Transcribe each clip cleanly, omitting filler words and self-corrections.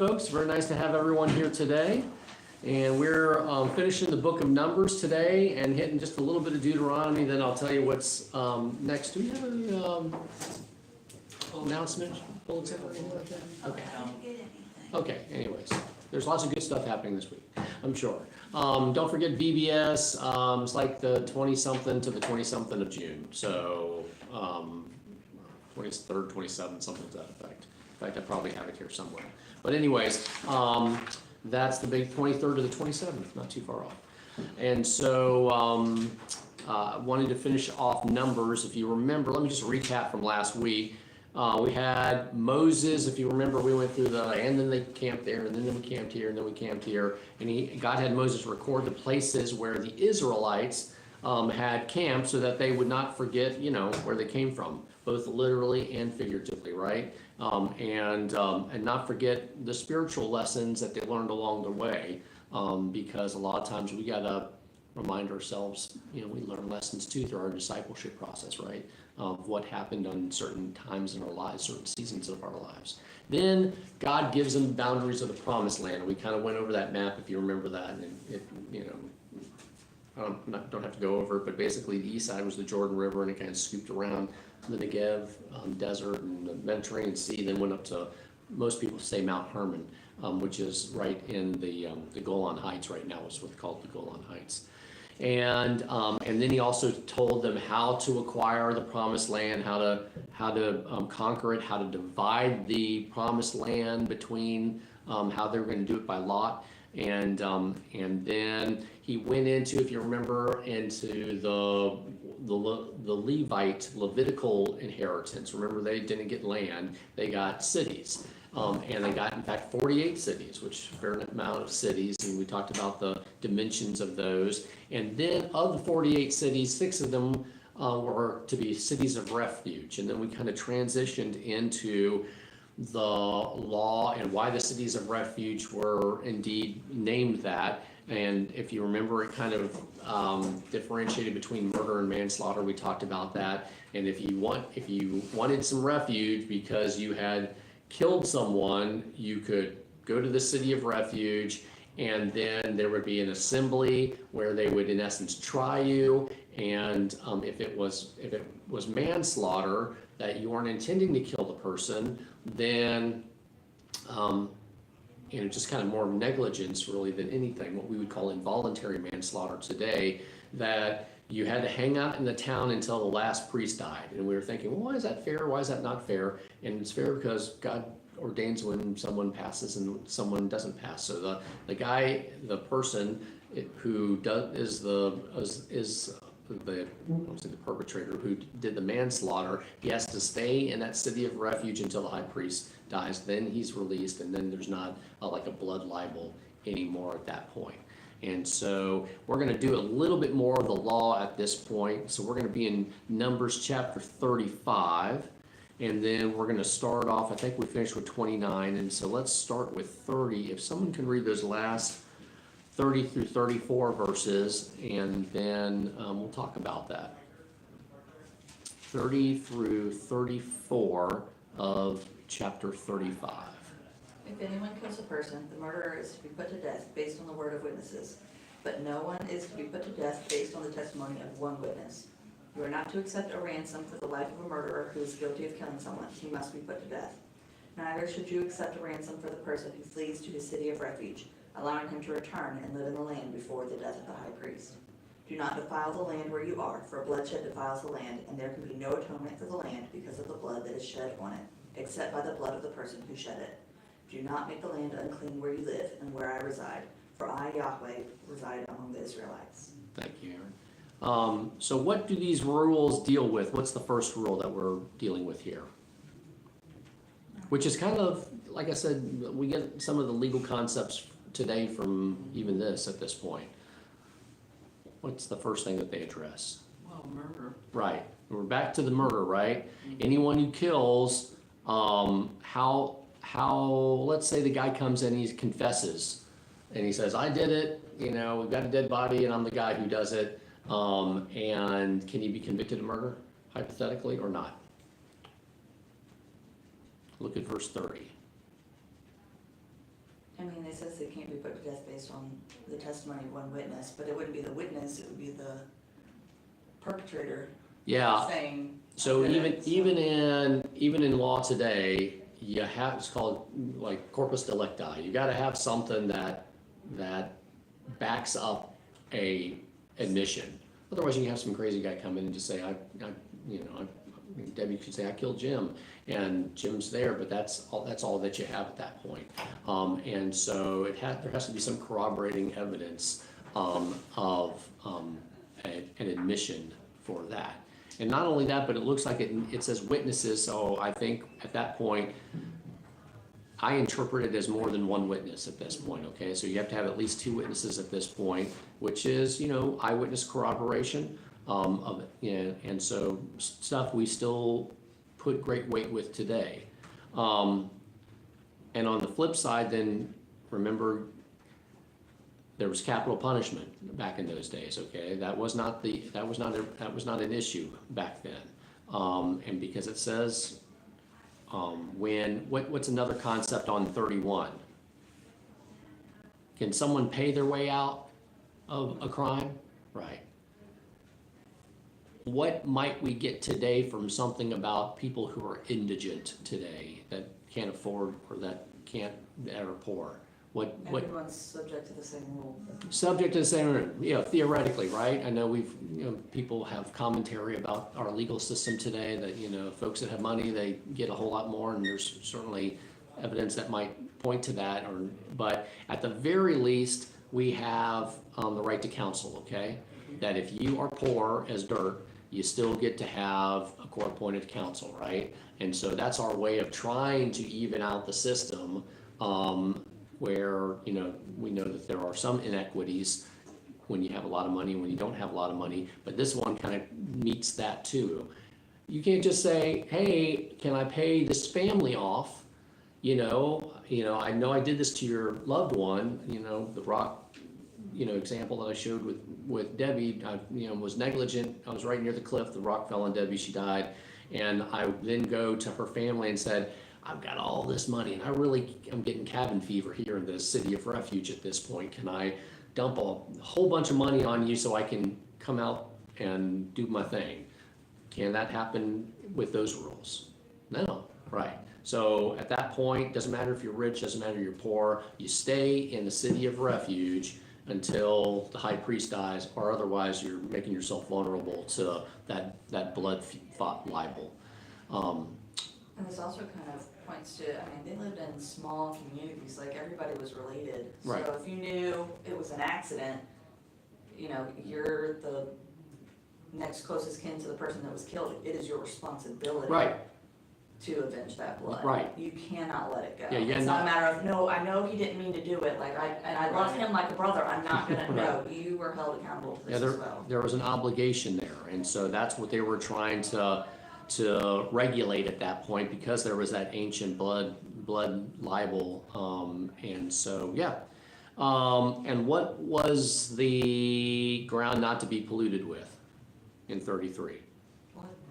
Folks, very nice to have everyone here today. And we're finishing the book of Numbers today and hitting just a little bit of Deuteronomy. Then I'll tell you what's next. Do we have any announcements, bulletin, or anything like that? Okay. I didn't get anything. Okay, anyways, there's lots of good stuff happening this week, I'm sure. Don't forget VBS, it's like the 20-something to the 20-something of June. So 23rd, 27th, something to that effect. In fact, I probably have it here somewhere. But anyways, that's the big 23rd to the 27th, not too far off. And so wanted to finish off Numbers. If you remember, let me just recap from last week. We had Moses, if you remember, we went through and then they camped there, and then we camped here, and then we camped here. And God had Moses record the places where the Israelites had camped so that they would not forget, where they came from, both literally and figuratively, right? And not forget the spiritual lessons that they learned along the way, because a lot of times we gotta remind ourselves, we learn lessons too through our discipleship process, right? Of what happened on certain times in our lives, certain seasons of our lives. Then God gives them the boundaries of the promised land. We kind of went over that map, if you remember that, and don't have to go over it, but basically the east side was the Jordan River, and it kind of scooped around the Negev desert and the Mediterranean Sea, then went up to, most people say, Mount Hermon, which is right in the Golan Heights right now, is what's called the Golan Heights. And then he also told them how to acquire the promised land, how to conquer it, how to divide the promised land between how they were going to do it by lot. And then he went into, if you remember, into the Levitical inheritance. Remember, they didn't get land, they got cities. And they got, in fact, 48 cities, which is a fair amount of cities, and we talked about the dimensions of those. And then of the 48 cities, 6 of them were to be cities of refuge. And then we kind of transitioned into the law and why the cities of refuge were indeed named that. And if you remember, it kind of differentiated between murder and manslaughter. We talked about that. And if you wanted some refuge because you had killed someone, you could go to the city of refuge, and then there would be an assembly where they would, in essence, try you. And if it was manslaughter, that you weren't intending to kill the person, then just kind of more negligence really than anything, what we would call involuntary manslaughter today, that you had to hang out in the town until the last priest died. And we were thinking, well, why is that fair? Why is that not fair? And it's fair because God ordains when someone passes and someone doesn't pass. So the person who is the perpetrator who did the manslaughter, he has to stay in that city of refuge until the high priest dies. Then he's released, and then there's not like a blood libel anymore at that point. And so we're going to do a little bit more of the law at this point. So we're going to be in Numbers chapter 35. And then we're going to start off, I think we finished with 29. And so let's start with 30. If someone can read those last 30 through 34 verses, and then we'll talk about that. 30 through 34 of chapter 35. If anyone kills a person, the murderer is to be put to death based on the word of witnesses. But no one is to be put to death based on the testimony of one witness. You are not to accept a ransom for the life of a murderer who is guilty of killing someone. He must be put to death. Neither should you accept a ransom for the person who flees to his city of refuge, allowing him to return and live in the land before the death of the high priest. Do not defile the land where you are, for bloodshed defiles the land, and there can be no atonement for the land because of the blood that is shed on it, except by the blood of the person who shed it. Do not make the land unclean where you live and where I reside, for I, Yahweh, reside among the Israelites. Thank you, Aaron. So what do these rules deal with? What's the first rule that we're dealing with here? Which is kind of, like I said, we get some of the legal concepts today from even this at this point. What's the first thing that they address? Well, murder. Right. We're back to the murder, right? Mm-hmm. Anyone who kills, let's say the guy comes in, he confesses, and he says, I did it, we've got a dead body, and I'm the guy who does it, and can he be convicted of murder, hypothetically, or not? Look at verse 30. it says they can't be put to death based on the testimony of one witness, but it wouldn't be the witness, it would be the perpetrator Yeah, saying. so "I'm even, gonna-" so- even in law today, you have, it's called like corpus delicti. You gotta have something that backs up a admission. Otherwise, you can have some crazy guy come in and just say, Debbie could say, I killed Jim, and Jim's there, but that's all that you have at that point. And so there has to be some corroborating evidence, of, an admission for that. And not only that, but it looks like it says witnesses, so I think at that point, I interpret it as more than one witness at this point, okay? So you have to have at least 2 witnesses at this point, which is, eyewitness corroboration of it, and so stuff we still put great weight with today. And on the flip side, then, remember, there was capital punishment back in those days, okay? That was not an issue back then. And because it says, what's another concept on 31? Can someone pay their way out of a crime? Right. What might we get today from something about people who are indigent today, that can't afford, or that are poor? What Everyone's subject to the same rule. subject to the same, theoretically, right? I know people have commentary about our legal system today that, folks that have money, they get a whole lot more, and there's certainly evidence that might point to that, but at the very least, we have the right to counsel, okay? That if you are poor as dirt, you still get to have a court-appointed counsel, right? And so that's our way of trying to even out the system, where, we know that there are some inequities when you have a lot of money and when you don't have a lot of money, but this one kind of meets that too. You can't just say, hey, can I pay this family off? I know I did this to your loved one, the rock, example that I showed with Debbie, I, was negligent. I was right near the cliff, the rock fell on Debbie, she died. And I then go to her family and said, I've got all this money and I'm getting cabin fever here in the city of refuge at this point. Can I dump a whole bunch of money on you so I can come out and do my thing? Can that happen with those rules? No, right. So at that point, doesn't matter if you're rich, doesn't matter if you're poor, you stay in the city of refuge until the high priest dies, or otherwise you're making yourself vulnerable to that blood fought libel. And this also kind of points to, they lived in small communities, like everybody was related. Right. So if you knew it was an accident, you're the next closest kin to the person that was killed. It is your responsibility. Right. To avenge that blood. Right. You cannot let it go. Yeah, It's not a matter of, no, I know he didn't mean to do it, I love him like a brother, I'm not gonna, no, you were held accountable to this as well. There was an obligation there, and so that's what they were trying to regulate at that point, because there was that ancient blood libel, and so, yeah. And what was the ground not to be polluted with in 33?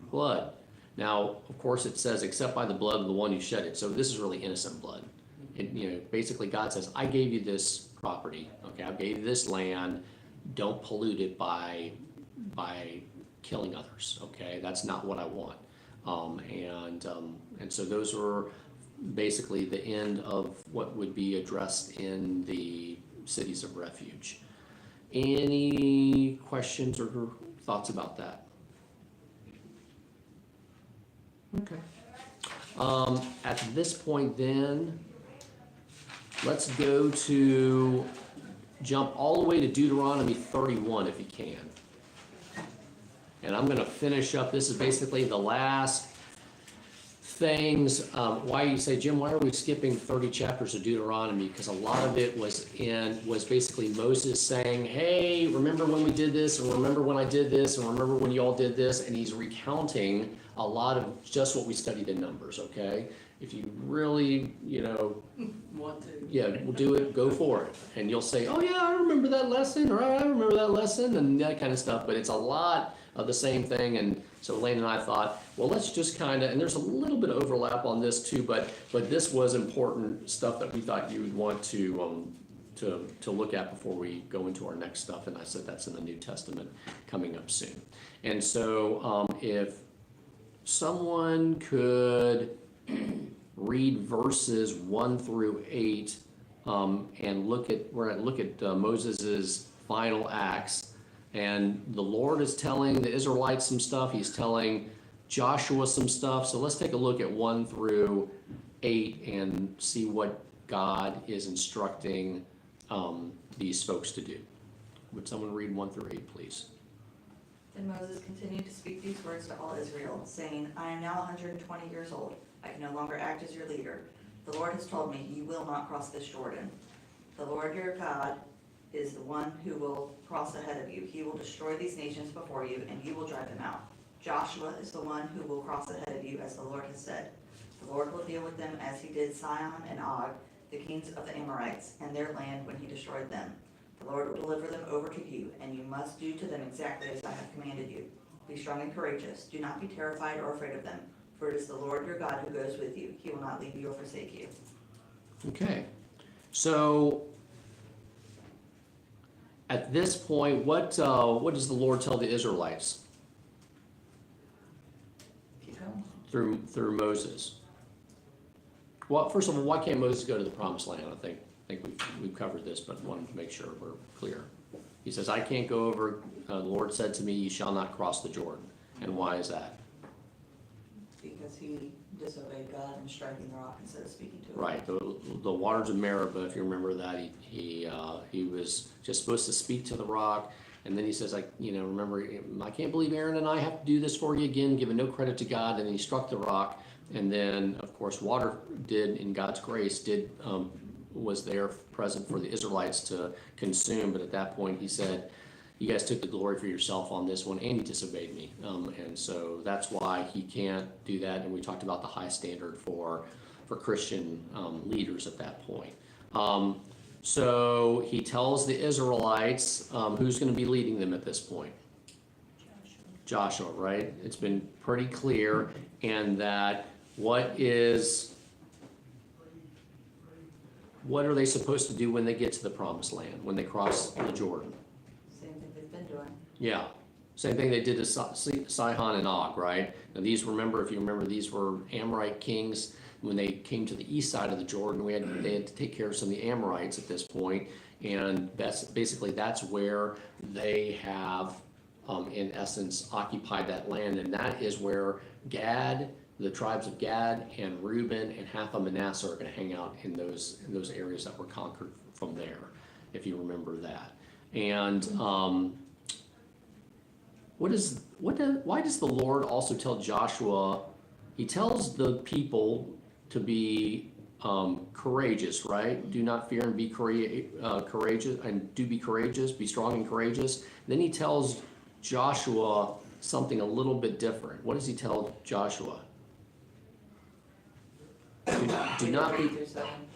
Blood. Now, of course, it says, except by the blood of the one who shed it. So this is really innocent blood. Basically God says, I gave you this property, okay? I gave you this land. Don't pollute it by killing others, okay? That's not what I want. And so those were basically the end of what would be addressed in the cities of refuge. Any questions or thoughts about that? Okay. At this point then, let's go to jump all the way to Deuteronomy 31 if you can. And I'm going to finish up. This is basically the last things. Why you say, Jim, why are we skipping 30 chapters of Deuteronomy? Because a lot of it was basically Moses saying, hey, remember when we did this, and remember when I did this, and remember when you all did this, and he's recounting a lot of just what we studied in Numbers, okay? If you really, Want to. yeah, we'll do it, go for it. And you'll say, oh yeah, I remember that lesson, or I remember that lesson, and that kind of stuff. But it's a lot the same thing. And so Elaine and I thought, well, let's just kind of, and there's a little bit of overlap on this too, but this was important stuff that we thought you would want to look at before we go into our next stuff. And I said that's in the New Testament coming up soon. And so if someone could read verses 1 through 8 and look at Moses's final acts, and the Lord is telling the Israelites some stuff. He's telling Joshua some stuff. So let's take a look at 1 through 8 and see what God is instructing these folks to do. Would someone read 1 through 8, please? Then Moses continued to speak these words to all Israel, saying, I am now 120 years old. I can no longer act as your leader. The Lord has told me, you will not cross this Jordan. The Lord your God is the one who will cross ahead of you. He will destroy these nations before you, and you will drive them out. Joshua is the one who will cross ahead of you, as the Lord has said. The Lord will deal with them as he did Sihon and Og, the kings of the Amorites, and their land when he destroyed them. The Lord will deliver them over to you, and you must do to them exactly as I have commanded you. Be strong and courageous. Do not be terrified or afraid of them, for it is the Lord your God who goes with you. He will not leave you or forsake you. Okay. So at this point, what does the Lord tell the Israelites Keep going. through Moses? Well, first of all, why can't Moses go to the promised land? I think we've covered this, but wanted to make sure we're clear. He says, I can't go over, the Lord said to me, you shall not cross the Jordan. And why is that? Because he disobeyed God and striking the rock instead of speaking to it. Right, the waters of Meribah, if you remember that, he was just supposed to speak to the rock, and then he says, remember, I can't believe Aaron and I have to do this for you again, giving no credit to God, and then he struck the rock, and then, of course, water in God's grace, was there present for the Israelites to consume, but at that point he said, you guys took the glory for yourself on this one, and you disobeyed me. And so that's why he can't do that, and we talked about the high standard for Christian leaders at that point. So he tells the Israelites who's going to be leading them at this point. Joshua, right? It's been pretty clear, and that what are they supposed to do when they get to the promised land, when they cross the Jordan? Same thing they've been doing. Yeah, same thing they did to Sihon and Og, right? Now these, if you remember, these were Amorite kings. When they came to the east side of the Jordan, they had to take care of some of the Amorites at this point, and that's where they have, in essence, occupied that land, and that is where Gad, the tribes of Gad and Reuben and half of Manasseh are going to hang out in those areas that were conquered from there, if you remember that. And why does the Lord also tell Joshua? He tells the people to be courageous, right? Do not fear and be courageous, and do be courageous. Be strong and courageous. Then he tells Joshua something a little bit different. What does he tell Joshua? Do not be.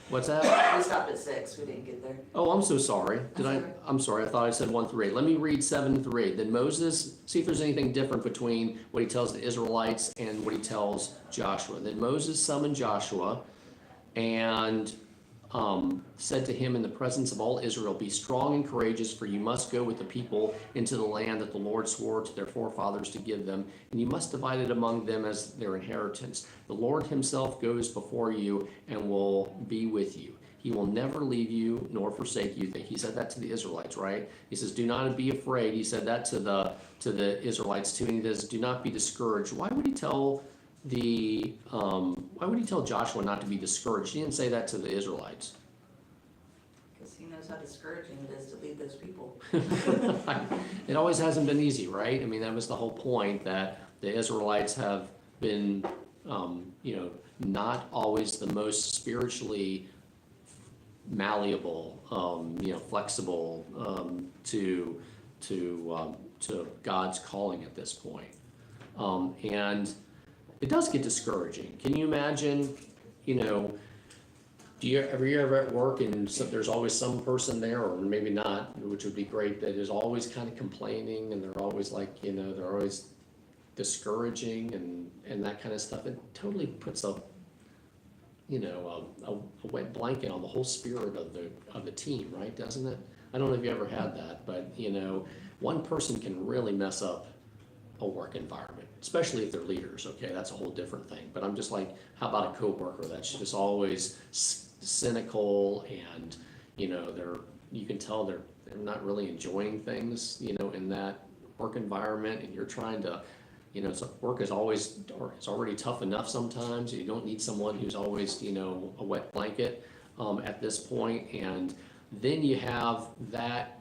What's that? We stopped at 6. We didn't get there. Oh, I'm so sorry. I'm sorry. I thought I said 1 through 8. Let me read 7 through 8. Then Moses, see if there's anything different between what he tells the Israelites and what he tells Joshua. Then Moses summoned Joshua and said to him in the presence of all Israel, be strong and courageous, for you must go with the people into the land that the Lord swore to their forefathers to give them, and you must divide it among them as their inheritance. The Lord himself goes before you and will be with you. He will never leave you nor forsake you. He said that to the Israelites, right? He says, do not be afraid. He said that to the Israelites too, and he says, do not be discouraged. Why would he tell Joshua not to be discouraged? He didn't say that to the Israelites. Because he knows how discouraging it is to lead those people. It always hasn't been easy, right? I mean, that was the whole point, that the Israelites have been, not always the most spiritually malleable, flexible to God's calling at this point. And it does get discouraging. Can you imagine, Do you ever at work and there's always some person there, or maybe not, which would be great, that is always kind of complaining and they're always like, they're always discouraging and that kind of stuff. It totally puts a wet blanket on the whole spirit of the team, right? Doesn't it? I don't know if you ever had that, but one person can really mess up a work environment, especially if they're leaders. Okay, that's a whole different thing. But I'm just like, how about a coworker that's just always cynical and you can tell they're not really enjoying things in that work environment, and you're trying to so work is always, or it's already tough enough sometimes. You don't need someone who's always a wet blanket at this point. And then you have that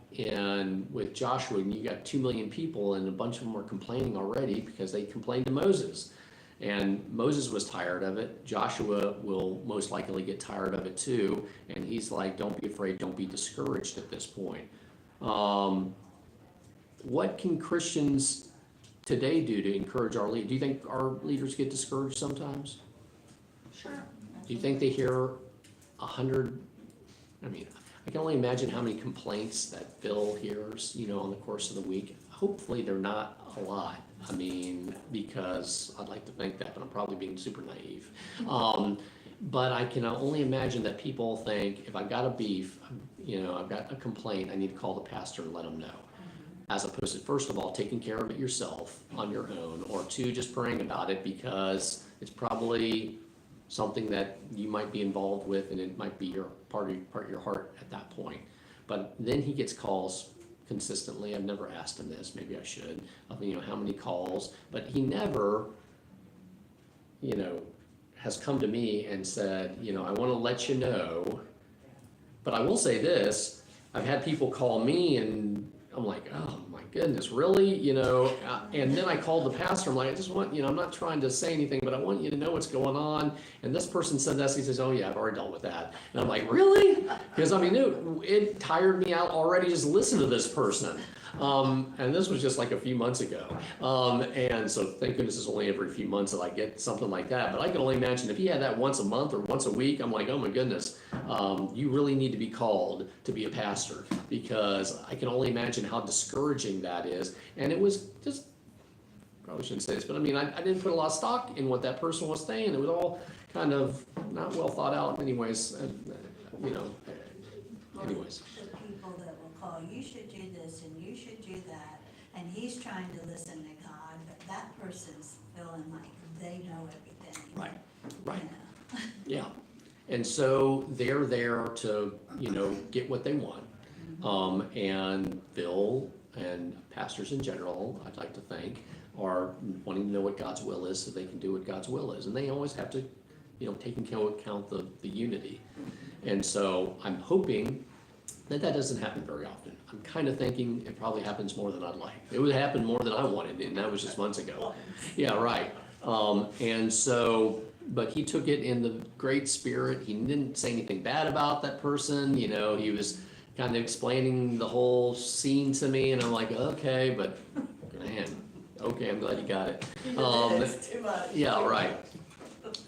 with Joshua, and you got 2 million people, and a bunch of them are complaining already because they complained to Moses. And Moses was tired of it. Joshua will most likely get tired of it too. And he's like, don't be afraid, don't be discouraged at this point. What can Christians today do to encourage our leaders? Do you think our leaders get discouraged sometimes? Sure. Do you think they hear 100? I mean, I can only imagine how many complaints that Bill hears, on the course of the week. Hopefully they're not a lot. I mean, because I'd like to think that, but I'm probably being super naive. But I can only imagine that people think, if I've got a beef, I've got a complaint, I need to call the pastor and let him know. As opposed to, first of all, taking care of it yourself on your own, or two, just praying about it because it's probably something that you might be involved with, and it might be your part of your heart at that point. But then he gets calls consistently. I've never asked him this, maybe I should, of how many calls, but he never, has come to me and said, I want to let you know. But I will say this, I've had people call me and I'm like, oh my goodness, really? And then I called the pastor. I'm like, I just want, I'm not trying to say anything, but I want you to know what's going on. And this person said this. He says, oh yeah, I've already dealt with that. And I'm like, really? Because I mean, it tired me out already just listen to this person. And this was just like a few months ago. And so thank goodness it's only every few months that I get something like that. But I can only imagine if he had that once a month or once a week, I'm like, oh my goodness, you really need to be called to be a pastor, because I can only imagine how discouraging that is. And it was just, probably shouldn't say this, but I mean, I didn't put a lot of stock in what that person was saying. It was all kind of not well thought out anyways, anyways. The people that will call, you should do this and you should do that, and he's trying to listen to God, but that person's feeling like they know everything. Right, right. You know? Yeah, and so they're there to, get what they want. And Bill and pastors in general, I'd like to think, are wanting to know what God's will is so they can do what God's will is. And they always have to, take into account the unity. And so I'm hoping that doesn't happen very often. I'm kind of thinking it probably happens more than I'd like. It would happen more than I wanted, and that was just months ago. Yeah, right. And so, but he took it in the great spirit. He didn't say anything bad about that person. He was kind of explaining the whole scene to me, and I'm like, okay, but man, okay, I'm glad you got it. It's too much. Yeah, right.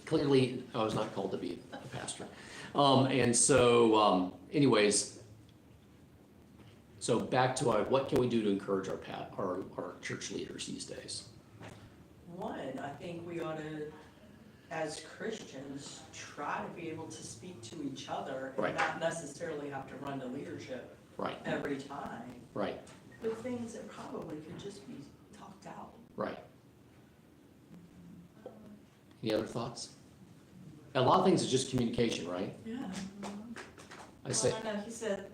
Clearly, I was not called to be a pastor. And so, anyways, so back to what can we do to encourage our church leaders these days? One, I think we ought to, as Christians, try to be able to speak to each other and Right. not necessarily have to run to leadership Right, every time. right, But things that probably could just be talked out. right. Any other thoughts? A lot of things is just communication, right? Yeah. I say, Well, I know he said,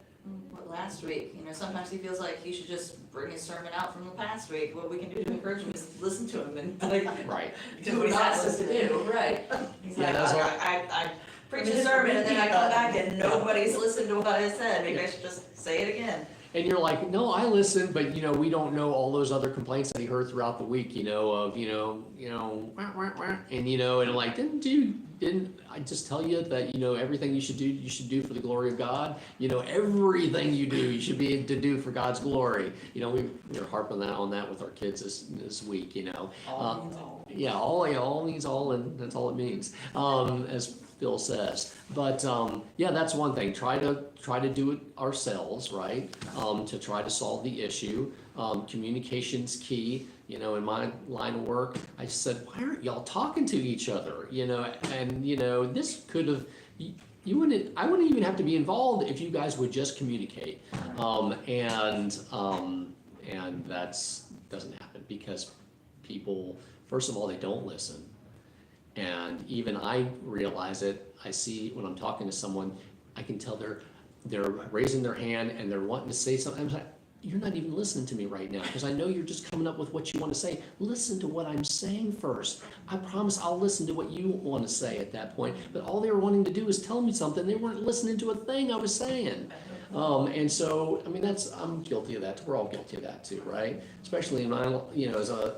last week, sometimes he feels like he should just bring his sermon out from the past week. What we can do to encourage him is listen to him and right, do what he's asked us to do, right? He's Yeah, like, that's all- I preach a His sermon and then I come back and Yeah. nobody's listened to what I said, maybe I should just say it again. and you're like, no, I listened, but we don't know all those other complaints that he heard throughout the week, of, wah, wah, wah, and and like, didn't I just tell you that, everything you should do for the glory of God? Everything you do, you should be able to do for God's glory. We were harping on that with our kids this week, All means all. Yeah, all means all, and that's all it means. As Bill says. But yeah, that's one thing. Try to do it ourselves, right? To try to solve the issue. Communication's key. You know, in my line of work, I said, why aren't y'all talking to each other? You know, and you know, this could have. I wouldn't even have to be involved if you guys would just communicate. And that's doesn't happen because people, first of all, they don't listen. And even I realize it. I see when I'm talking to someone, I can tell they're raising their hand and they're wanting to say something. I'm like, you're not even listening to me right now because I know you're just coming up with what you want to say. Listen to what I'm saying first. I promise I'll listen to what you want to say at that point. But all they were wanting to do is tell me something. They weren't listening to a thing I was saying. And so, I mean, I'm guilty of that. We're all guilty of that too, right? Especially in my, you know, as a,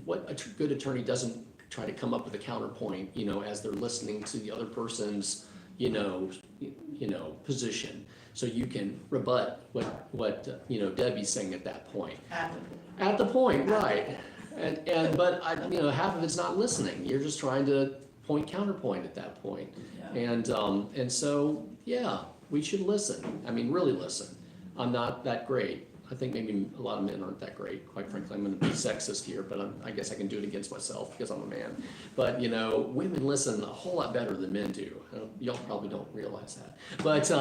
what a good attorney doesn't try to come up with a counterpoint, you know, as they're listening to the other person's, position. So you can rebut what Debbie's saying at that point. At the point, right? But half of it's not listening. You're just trying to counterpoint at that point. And so yeah, we should listen. I mean, really listen. I'm not that great. I think maybe a lot of men aren't that great. Quite frankly, I'm going to be sexist here, but I guess I can do it against myself because I'm a man. But women listen a whole lot better than men do. Y'all probably don't realize that. But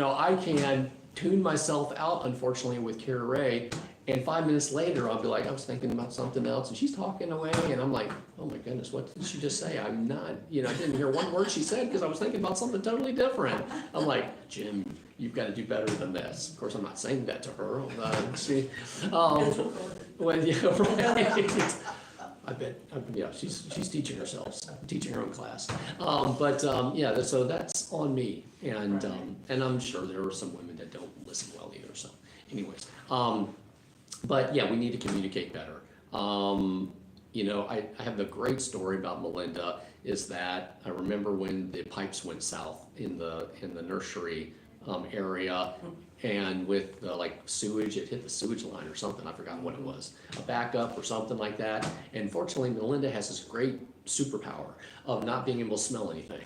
I can tune myself out, unfortunately, with Kara Ray. And 5 minutes later, I'll be like, I was thinking about something else, and she's talking away, and I'm like, oh my goodness, what did she just say? I'm not, I didn't hear one word she said because I was thinking about something totally different. I'm like, Jim, you've got to do better than this. Of course, I'm not saying that to her. Right. I bet, she's teaching herself, teaching her own class. So that's on me, and I'm sure there are some women that don't listen well either. So, anyways. But yeah, we need to communicate better. I have a great story about Melinda, is that I remember when the pipes went south in the nursery area, and with the sewage, it hit the sewage line or something, I forgot what it was, a backup or something like that. And fortunately, Melinda has this great superpower of not being able to smell anything.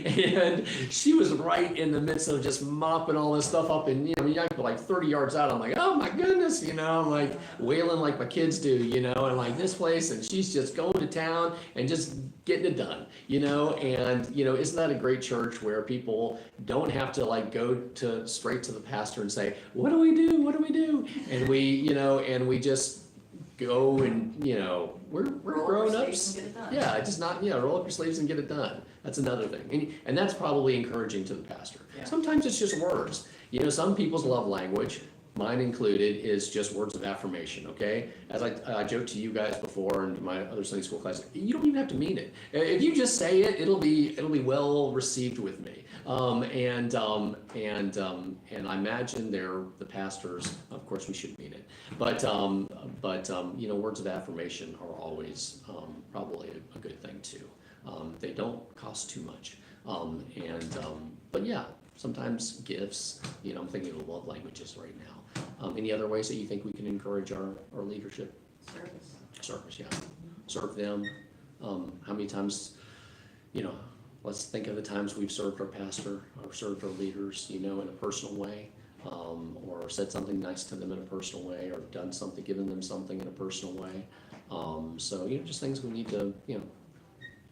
And she was right in the midst of just mopping all this stuff up, and I go 30 yards out, I'm like, oh my goodness, I'm like wailing like my kids do, and like this place, and she's just going to town and just getting it done, and isn't that a great church where people don't have to go straight to the pastor and say, what do we do? And we just go and we're grown ups. Yeah, just not roll up your sleeves and get it done. That's another thing, and that's probably encouraging to the pastor. Yeah. Sometimes it's just words. Some people's love language, mine included, is just words of affirmation. Okay, as I joked to you guys before in my other Sunday school class, you don't even have to mean it. If you just say it, it'll be well received with me. And I imagine they're the pastors. Of course, we should mean it, but words of affirmation are always probably a good thing too. They don't cost too much, but yeah, sometimes gifts. I'm thinking of love languages right now. Any other ways that you think we can encourage our leadership? Service, yeah. Serve them. How many times, let's think of the times we've served our pastor or served our leaders, in a personal way, or said something nice to them in a personal way, or done something, given them something in a personal way. Just things we need to,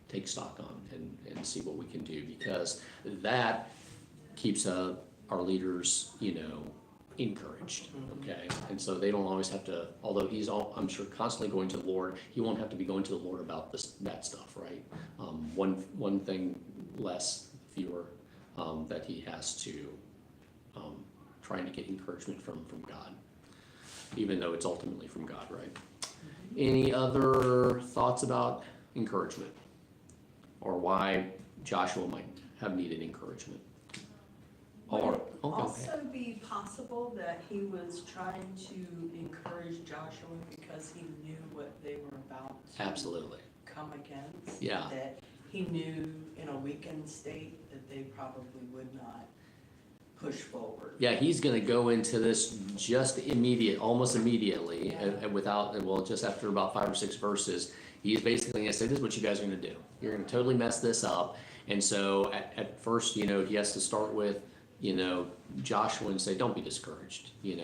take stock on and see what we can do, because that keeps our leaders, encouraged, okay? And so they don't always have to, although I'm sure, constantly going to the Lord, he won't have to be going to the Lord about that stuff, right? One thing less, fewer, that he has to, trying to get encouragement from God, even though it's ultimately from God, right? Any other thoughts about encouragement, or why Joshua might have needed encouragement? Would it also be possible that he was trying to encourage Joshua because he knew what they were about to Absolutely. come against? Yeah. That he knew in a weakened state that they probably would not push forward. Yeah, he's gonna go into this almost immediately, and without, well, just after about 5 or 6 verses, he's basically gonna say, this is what you guys are gonna do. You're gonna totally mess this up. And so at first, he has to start with, Joshua and say, don't be discouraged, and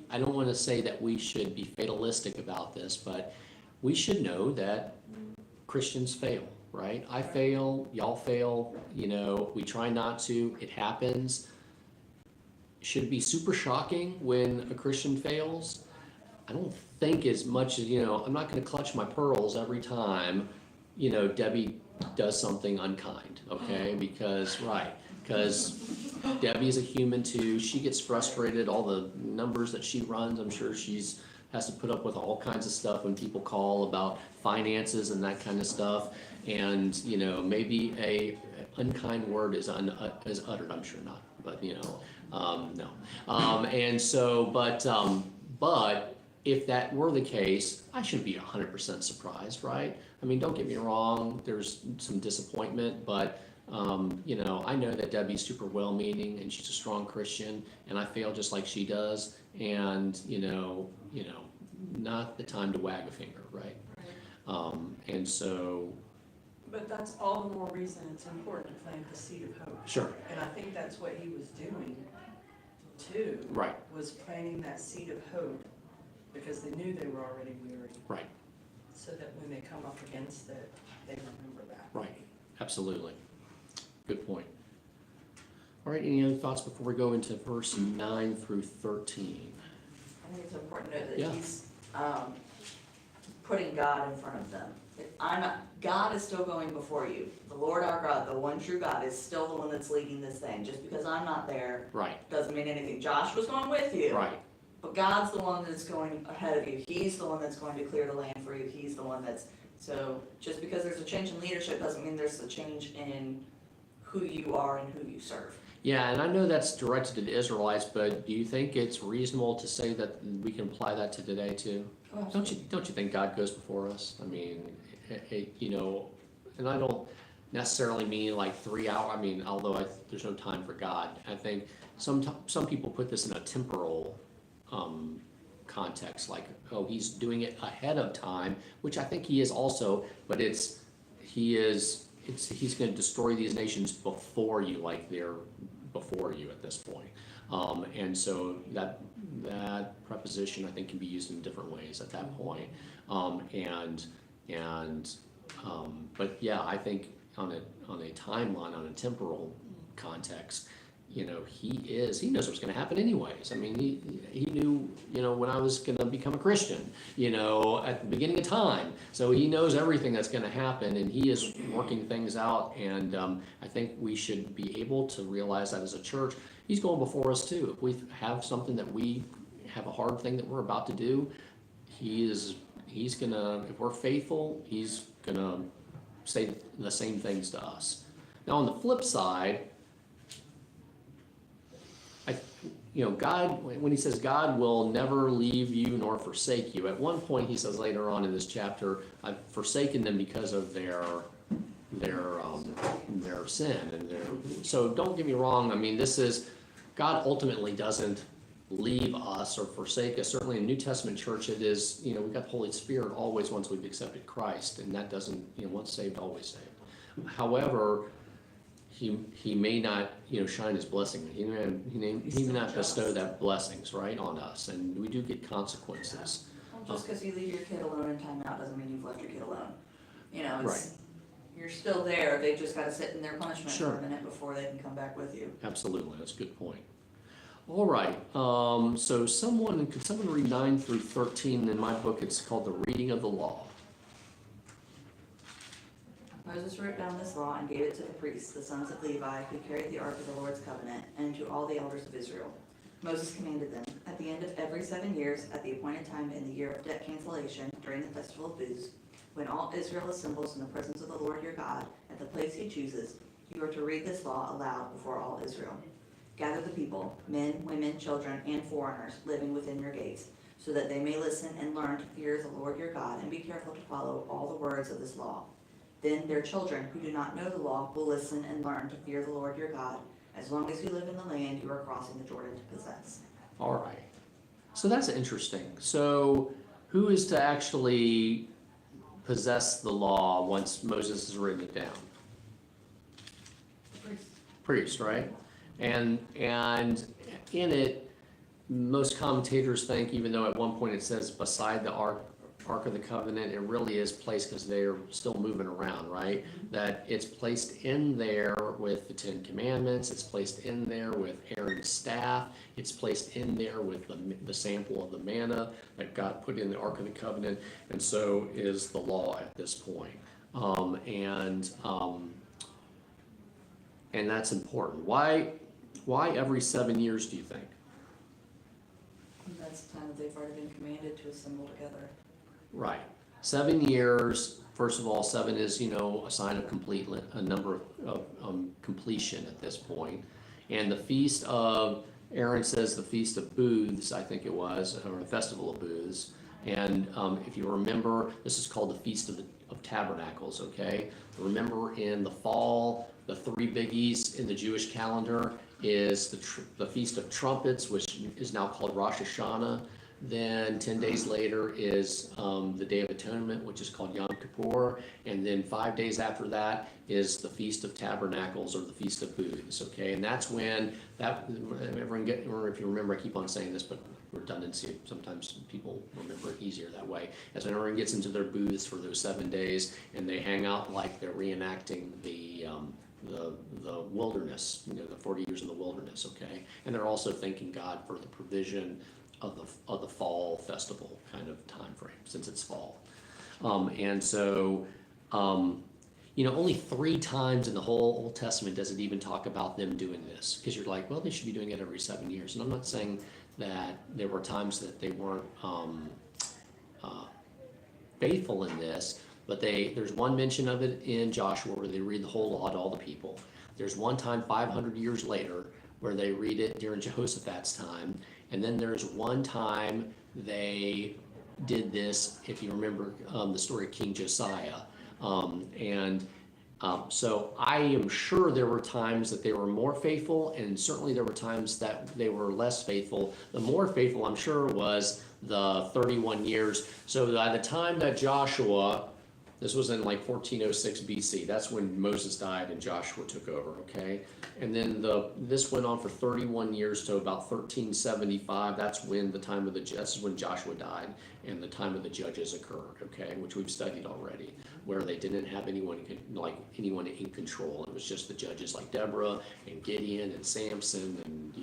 I don't wanna say that we should be fatalistic about this, but we should know that Christians fail. Right? I fail, y'all fail, we try not to, it happens. Should it be super shocking when a Christian fails? I don't think as much as, I'm not gonna clutch my pearls every time, Debbie does something unkind, okay? Because Debbie is a human too, she gets frustrated, all the numbers that she runs, I'm sure has to put up with all kinds of stuff when people call about finances and that kind of stuff. And, maybe a unkind word is uttered, I'm sure not, but, no. And so, but if that were the case, I shouldn't be 100% surprised, right? I mean, don't get me wrong, there's some disappointment, but, I know that Debbie's super well-meaning and she's a strong Christian, and I fail just like she does, and, not the time to wag a finger, right? And so, But that's all the more reason it's important to plant the seed of hope. sure, And I think that's what he was doing too. right, Was planting that seed of hope because they knew they were already weary. right, So that when they come up against it, they remember that. right, absolutely. Good point. All right, any other thoughts before we go into verse 9 through 13? I think it's important to note Yeah. that he's putting God in front of them. God is still going before you. The Lord our God, the one true God, is still the one that's leading this thing. Just because I'm not there Right, doesn't mean anything. Joshua's going with you. right, But God's the one that's going ahead of you. He's the one that's going to clear the land for you. He's the one that's, so just because there's a change in leadership doesn't mean there's a change in who you are and who you serve. yeah, and I know that's directed to the Israelites, but do you think it's reasonable to say that we can apply that to today too? Don't you think God goes before us? I mean, and I don't necessarily mean like 3 hour. I mean, although there's no time for God. I think some people put this in a temporal context, like, oh, he's doing it ahead of time, which I think he is also. But he's going to destroy these nations before you, like they're before you at this point. And so that preposition, I think, can be used in different ways at that point. But yeah, I think on a timeline, on a temporal context, he knows what's going to happen anyways. I mean, he knew, when I was going to become a Christian, at the beginning of time. So he knows everything that's going to happen, and he is working things out. And I think we should be able to realize that as a church, he's going before us too. If we have something that we have a hard thing that we're about to do, he's gonna, if we're faithful, he's gonna say the same things to us. Now on the flip side, God, when he says God will never leave you nor forsake you, at one point he says later on in this chapter, I've forsaken them because of their sin and so don't get me wrong. I mean, God ultimately doesn't leave us or forsake us. Certainly in New Testament church it is, we've got the Holy Spirit always once we've accepted Christ, and that doesn't, once saved, always saved. However, he may not, shine his blessing. He may not bestow that blessings, right, on us, and we do get consequences. Well, just because you leave your kid alone in timeout doesn't mean you've left your kid alone. Right. You're still there. They've just got to sit in their punishment Sure. for a minute before they can come back with you. Absolutely, that's a good point. All right, so could someone read 9 through 13? In my book, it's called The Reading of the Law. Moses wrote down this law and gave it to the priests, the sons of Levi, who carried the ark of the Lord's covenant, and to all the elders of Israel. Moses commanded them, at the end of every 7 years, at the appointed time in the year of debt cancellation, during the festival of booths, when all Israel assembles in the presence of the Lord your God, at the place he chooses, you are to read this law aloud before all Israel. Gather the people, men, women, children, and foreigners living within your gates, so that they may listen and learn to fear the Lord your God, and be careful to follow all the words of this law. Then their children who do not know the law will listen and learn to fear the Lord your God, as long as you live in the land you are crossing the Jordan to possess. All right. So that's interesting. So who is to actually possess the law once Moses has written it down? Priest, right? And in it, most commentators think, even though at one point it says beside the Ark of the Covenant, it really is placed because they're still moving around, right? That it's placed in there with the Ten Commandments, it's placed in there with Aaron's staff, it's placed in there with the sample of the manna that God put in the Ark of the Covenant, and so is the law at this point. And that's important. Why every 7 years, do you think? And that's the time that they've already been commanded to assemble together. Right. 7 years, first of all, 7 is, a sign of a number of completion at this point. And the feast of, Aaron says the Feast of Booths, I think it was, or the Festival of Booths. And if you remember, this is called the Feast of Tabernacles, okay? Remember in the fall, the 3 biggies in the Jewish calendar is the Feast of Trumpets, which is now called Rosh Hashanah. Then 10 days later is the Day of Atonement, which is called Yom Kippur. And then 5 days after that is the Feast of Tabernacles, or the Feast of Booths, okay? And that's when, if you remember, I keep on saying this, but redundancy, sometimes people remember it easier that way. As when everyone gets into their booths for those 7 days, and they hang out like they're reenacting the wilderness, the 40 years in the wilderness, okay? And they're also thanking God for the provision of the fall festival kind of time frame, since it's fall. Only 3 times in the whole Old Testament does it even talk about them doing this, because you're like, well, they should be doing it every 7 years. And I'm not saying that there were times that they weren't faithful in this, but there's one mention of it in Joshua where they read the whole law to all the people. There's one time 500 years later where they read it during Jehoshaphat's time. And then there's one time they did this, if you remember the story of King Josiah. So I am sure there were times that they were more faithful, and certainly there were times that they were less faithful. The more faithful, I'm sure, was the 31 years. So by the time that Joshua, this was in like 1406 BC, that's when Moses died and Joshua took over, okay? And then this went on for 31 years to about 1375. That's when this is when Joshua died and the time of the judges occurred, okay? Which we've studied already, where they didn't have anyone in control. It was just the judges like Deborah and Gideon and Samson and,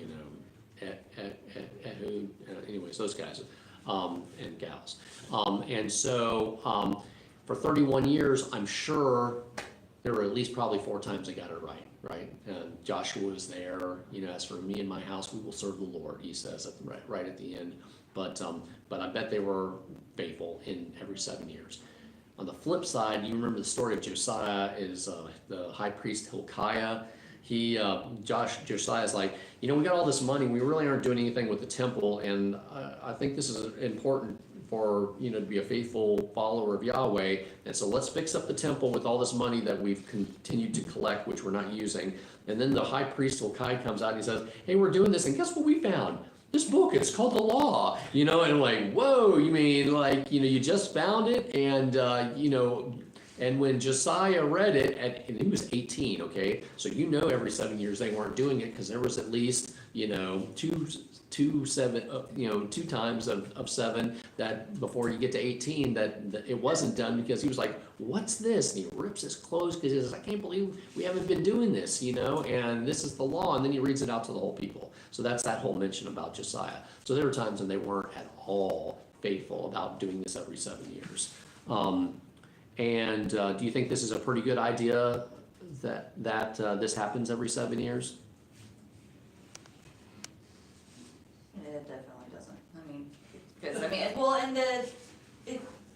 Ehud, anyways, those guys and gals. For 31 years, I'm sure there were at least probably 4 times they got it right? And Joshua was there, as for me and my house, we will serve the Lord, he says right at the end. But I bet they were faithful in every 7 years. On the flip side, you remember the story of Josiah is the high priest Hilkiah. Josiah's like, we got all this money, we really aren't doing anything with the temple, and I think this is important for to be a faithful follower of Yahweh, and so let's fix up the temple with all this money that we've continued to collect, which we're not using. And then the high priest Hilkiah comes out and he says, hey, we're doing this, and guess what we found? This book, it's called the law, and I'm like, whoa, you mean you just found it? And and when Josiah read it, and he was 18, okay, so every 7 years they weren't doing it, because there was at least two times of 7 that before you get to 18 that it wasn't done, because he was like, what's this? And he rips his clothes because he says, I can't believe we haven't been doing this, and this is the law. And then he reads it out to the whole people. So that's that whole mention about Josiah. So there were times when they weren't at all faithful about doing this every 7 years. Do you think this is a pretty good idea that this happens every 7 years? It definitely doesn't.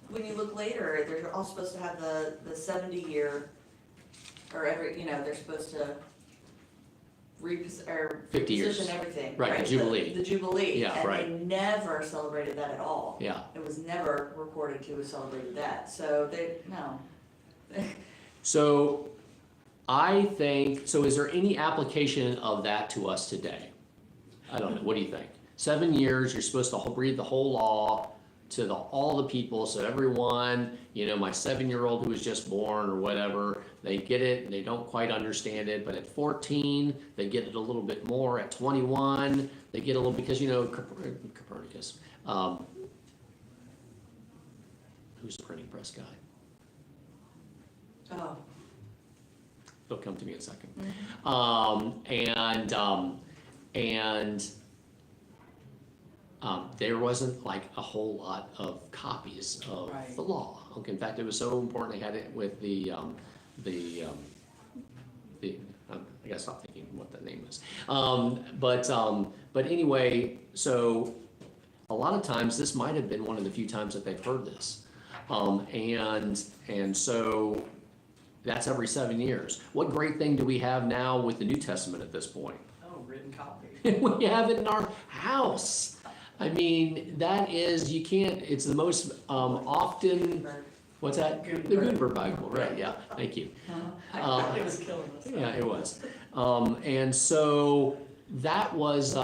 When you look later, they're all supposed to have the 70-year, or they're supposed to 50 years. reposition everything. Right, the Jubilee. The Jubilee. Yeah, and right. they never celebrated that at all. Yeah. It was never recorded to have celebrated that. So no. So I think, so is there any application of that to us today? I don't know, what do you think? 7 years, you're supposed to read the whole law to all the people, so everyone, my 7-year-old who was just born or whatever, they get it and they don't quite understand it, but at 14, they get it a little bit more. At 21, they get a little, because Copernicus, who's the printing press guy? Oh, It'll come to me in a second. There wasn't like a whole lot of copies of Right. the law. Okay, in fact, it was so important they had it with I gotta stop thinking what that name is. But anyway, so a lot of times this might have been one of the few times that they've heard this, and so that's every 7 years. What great thing do we have now with the New Testament at this point? Oh, written copy. We have it in our house. I mean, that is, you can't, it's the most often, what's that? Gutenberg. The Gutenberg Bible, right, yeah, thank you. It was killing us. Yeah, it was. And so that was,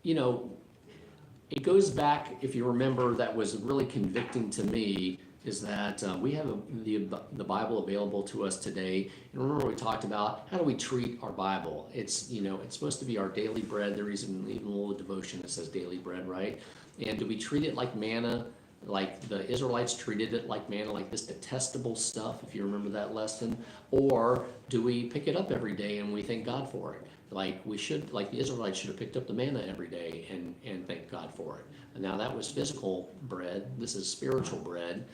it goes back, if you remember, that was really convicting to me, is that we have the Bible available to us today. And remember we talked about how do we treat our Bible? It's, it's supposed to be our daily bread. There is even a little devotion that says daily bread, right? And do we treat it like manna, like the Israelites treated it like manna, like this detestable stuff, if you remember that lesson? Or do we pick it up every day and we thank God for it? Like the Israelites should have picked up the manna every day and thank God for it. And now that was physical bread. This is spiritual bread.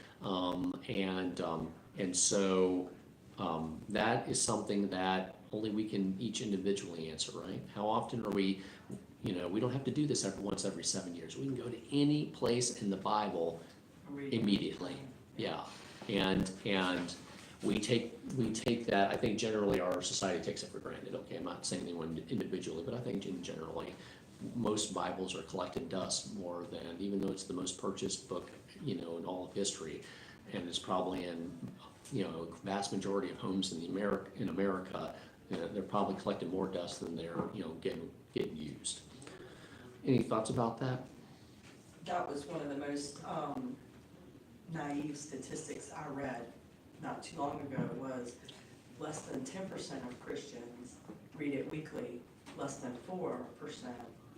And so that is something that only we can each individually answer, right? How often are we, we don't have to do this once every 7 years. We can go to any place in the Bible immediately. Yeah. And we take that, I think generally our society takes it for granted. Okay, I'm not saying anyone individually, but I think generally most Bibles are collected dust more than, even though it's the most purchased book, in all of history, and it's probably in, a vast majority of homes in America, they're probably collecting more dust than they're, getting used. Any thoughts about that? That was one of the most naive statistics I read not too long ago, was less than 10% of Christians read it weekly, less than 4%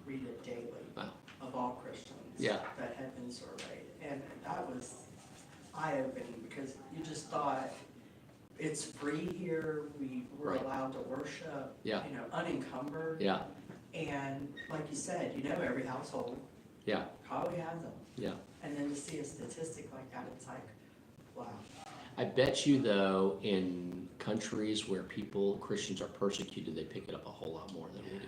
read it daily. Wow. Of all Christians. Yeah. That had been surveyed. And that was eye-opening, because you just thought, it's free here, we were Right. allowed to worship, Yeah. unencumbered. Yeah, And like you said, every household yeah, probably has them. yeah. And then to see a statistic like that, it's like, wow. I bet you though, in countries where Christians are persecuted, they pick it up a whole lot more than we do.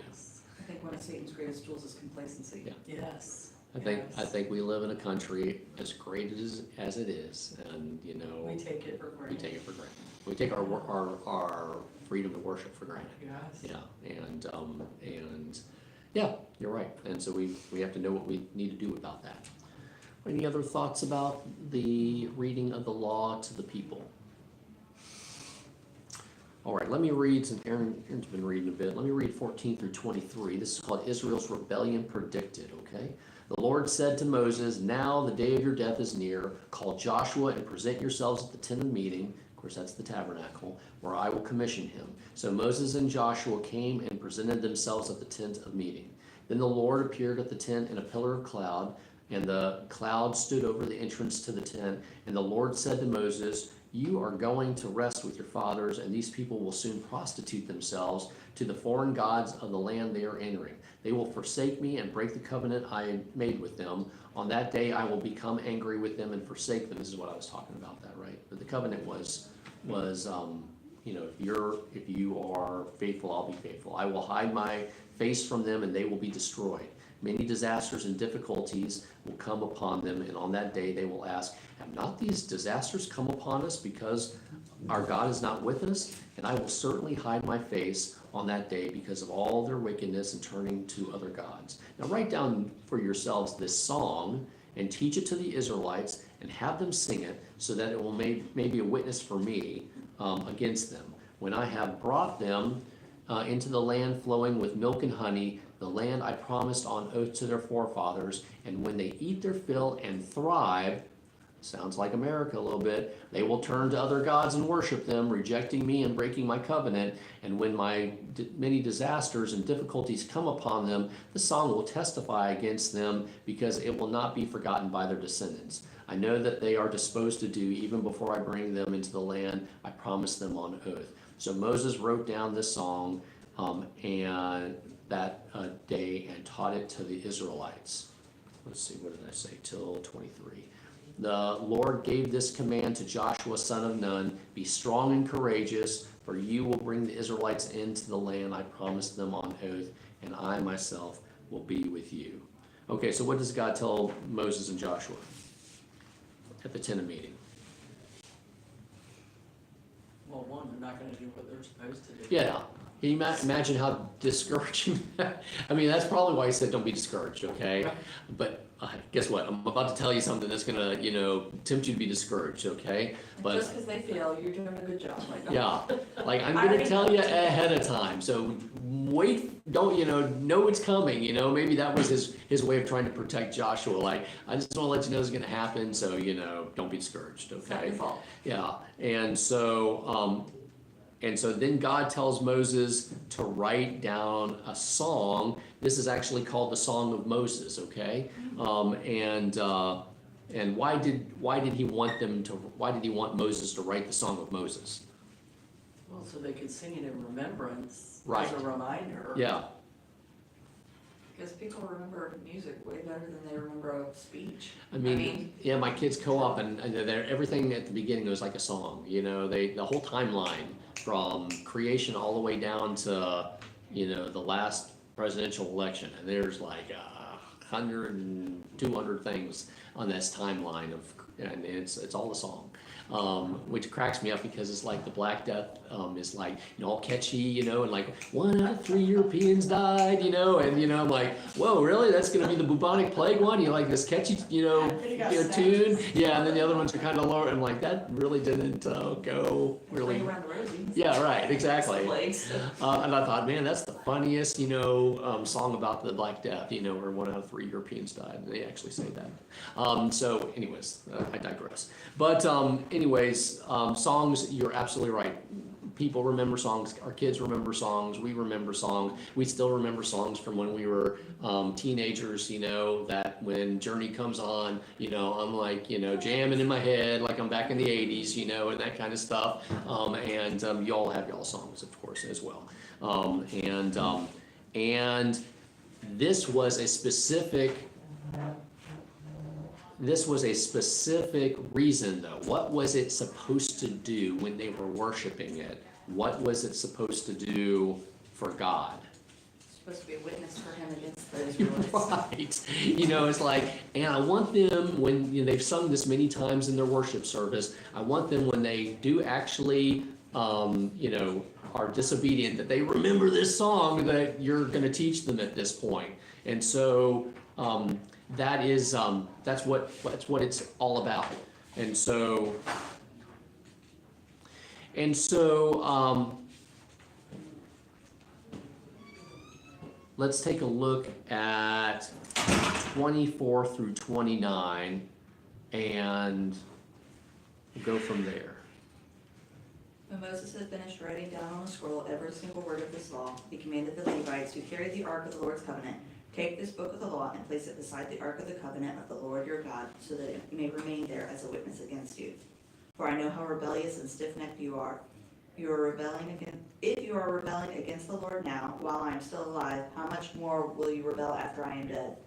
I think one of Satan's greatest tools is complacency. Yeah. Yes. I think we live in a country as great as it is, and We take it for we granted. take it for granted. We take our freedom to worship for granted. Yes. Yeah, and yeah, you're right. And so we have to know what we need to do about that. Any other thoughts about the reading of the law to the people? All right, let me read, since Aaron's been reading a bit, let me read 14 through 23. This is called Israel's Rebellion Predicted, okay? The Lord said to Moses, "Now the day of your death is near. Call Joshua and present yourselves at the tent of meeting." Of course, that's the tabernacle, "where I will commission him." So Moses and Joshua came and presented themselves at the tent of meeting. Then the Lord appeared at the tent in a pillar of cloud, and the cloud stood over the entrance to the tent. And the Lord said to Moses, "You are going to rest with your fathers, and these people will soon prostitute themselves to the foreign gods of the land they are entering. They will forsake me and break the covenant I made with them. On that day I will become angry with them and forsake them." This is what I was talking about, that, right? But the covenant was if you are faithful, I'll be faithful. "I will hide my face from them, and they will be destroyed. Many disasters and difficulties will come upon them, and on that day they will ask, 'Have not these disasters come upon us because our God is not with us?' And I will certainly hide my face on that day because of all their wickedness and turning to other gods." Now write down for yourselves this song and teach it to the Israelites and have them sing it, so that it will may be a witness for me against them. When I have brought them into the land flowing with milk and honey, the land I promised on oath to their forefathers, and when they eat their fill and thrive, sounds like America a little bit, they will turn to other gods and worship them, rejecting me and breaking my covenant. And when my many disasters and difficulties come upon them, the song will testify against them, because it will not be forgotten by their descendants. I know that they are disposed to do even before I bring them into the land I promised them on oath. So Moses wrote down this song and that day and taught it to the Israelites. Let's see, what did I say? Till 23. The Lord gave this command to Joshua, son of Nun: be strong and courageous, for you will bring the Israelites into the land I promised them on oath, and I myself will be with you. Okay, so what does God tell Moses and Joshua at the tent of meeting? Well, one, they're not gonna do what they're supposed to do. Yeah. Can you imagine how discouraging that? I mean, that's probably why he said don't be discouraged, okay? But guess what? I'm about to tell you something that's gonna, tempt you to be discouraged, okay? But Just because they feel you're doing a good job, like. yeah, like I'm gonna tell you ahead of time. So wait, don't know it's coming. Maybe that was his way of trying to protect Joshua. Like, I just want to let you know it's gonna happen. So don't be discouraged, It's not okay? your fault. Yeah, and so then God tells Moses to write down a song. This is actually called the Song of Moses, okay? And why did he want Moses to write the Song of Moses? Well, so they could sing it in remembrance, Right. as a reminder. Yeah, Because people remember music way better than they remember a speech. I mean, yeah, my kids co-op and everything at the beginning was like a song. The whole timeline from creation all the way down to the last presidential election, and there's like 100 and 200 things on this timeline and it's all a song. Which cracks me up because it's like the Black Death is like all catchy, and like 1 out of 3 Europeans died, and I'm like, whoa, really? That's gonna be the bubonic plague one? You like this catchy, tune? Yeah, and then the other ones are kind of lower. And like that really didn't go really. Ring around the rosy. Yeah, right, exactly. Legs. And I thought, man, that's the funniest, song about the Black Death, where 1 out of 3 Europeans died. They actually say that. So anyways, I digress. But anyways, songs, you're absolutely right. People remember songs. Our kids remember songs. We remember songs. We still remember songs from when we were teenagers, that when Journey comes on, I'm like, jamming in my head like I'm back in the 80s, and that kind of stuff. And you all have y'all songs, of course, as well. And this was a specific reason, though. What was it supposed to do when they were worshiping it? What was it supposed to do for God? It's supposed to be a witness for him against the Israelites. Right. It's like, and I want them, when they've sung this many times in their worship service, I want them, when they do actually, are disobedient, that they remember this song that you're going to teach them at this point. And so, that's what it's all about. And so let's take a look at 24 through 29 and we'll go from there. When Moses had finished writing down on a scroll every single word of this law, he commanded the Levites who carried the ark of the Lord's covenant, take this book of the law and place it beside the ark of the covenant of the Lord your God, so that it may remain there as a witness against you. For I know how rebellious and stiff-necked you are. If you are rebelling against the Lord now, while I am still alive, how much more will you rebel after I am dead?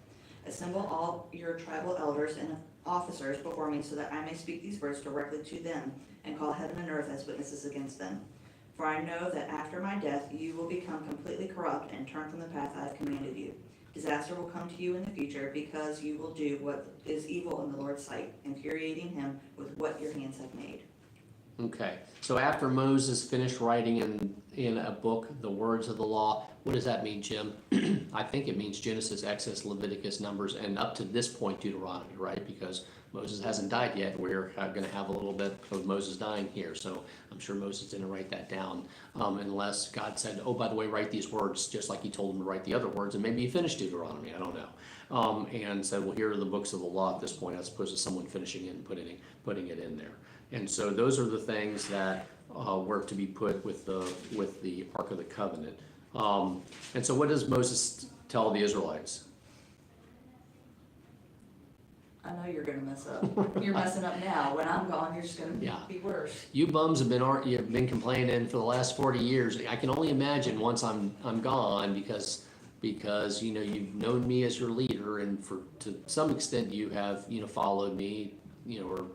Assemble all your tribal elders and officers before me, so that I may speak these words directly to them, and call heaven and earth as witnesses against them. For I know that after my death you will become completely corrupt and turn from the path I have commanded you. Disaster will come to you in the future, because you will do what is evil in the Lord's sight, infuriating him with what your hands have made. Okay, so after Moses finished writing in a book the words of the law, what does that mean, Jim? I think it means Genesis, Exodus, Leviticus, Numbers, and up to this point Deuteronomy, right? Because Moses hasn't died yet. We're going to have a little bit of Moses dying here. So I'm sure Moses didn't write that down unless God said, oh, by the way, write these words just like he told him to write the other words. And maybe he finished Deuteronomy. I don't know. And said, well, here are the books of the law at this point, as opposed to someone finishing it and putting it in there. And so those are the things that were to be put with the Ark of the Covenant. And so what does Moses tell the Israelites? I know you're gonna mess up. You're messing up now. When I'm gone, you're just gonna Yeah. be worse. You bums have been complaining for the last 40 years. I can only imagine once I'm gone because you know you've known me as your leader, and to some extent you have followed me, or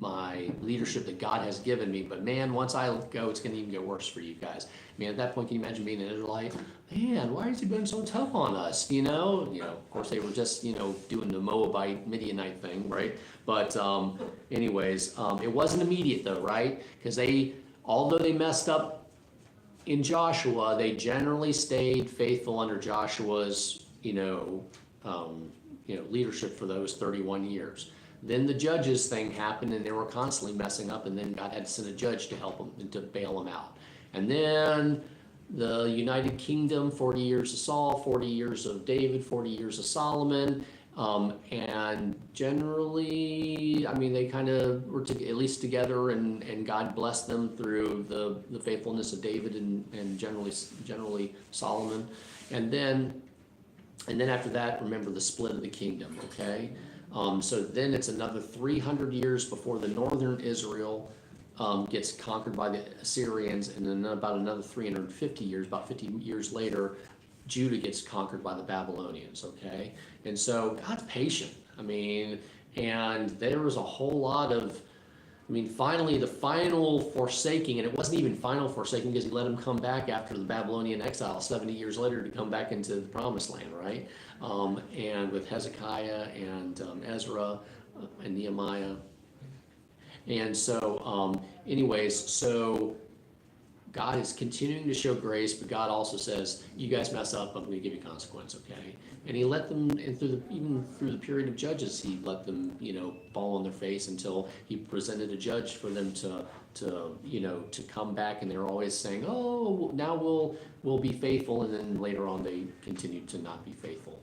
my leadership that God has given me. But man, once I go, it's going to even get worse for you guys. I mean, at that point, can you imagine being an Israelite? Man, why is he being so tough on us? Of course, they were just doing the Moabite Midianite thing, right? But anyways, it wasn't immediate though, right? Because although they messed up in Joshua, they generally stayed faithful under Joshua's leadership for those 31 years. Then the judges thing happened, and they were constantly messing up, and then God had to send a judge to help them and to bail them out. And then the United Kingdom, 40 years of Saul, 40 years of David, 40 years of Solomon, and generally, I mean, they kind of were at least together, and God blessed them through the faithfulness of David and generally Solomon. And then after that, remember the split of the kingdom, okay? So then it's another 300 years before the northern Israel gets conquered by the Assyrians, and then about another 350 years, about 50 years later, Judah gets conquered by the Babylonians, okay? And so God's patient. I mean, and there was a whole lot of, finally the final forsaking, and it wasn't even final forsaking because he let them come back after the Babylonian exile 70 years later to come back into the promised land, right? And with Hezekiah and Ezra and Nehemiah. And so so God is continuing to show grace, but God also says, you guys mess up, I'm going to give you consequence, okay? And he let them, and even through the period of Judges, he let them, fall on their face until he presented a judge for them to come back, and they were always saying, oh, now we'll be faithful, and then later on they continued to not be faithful.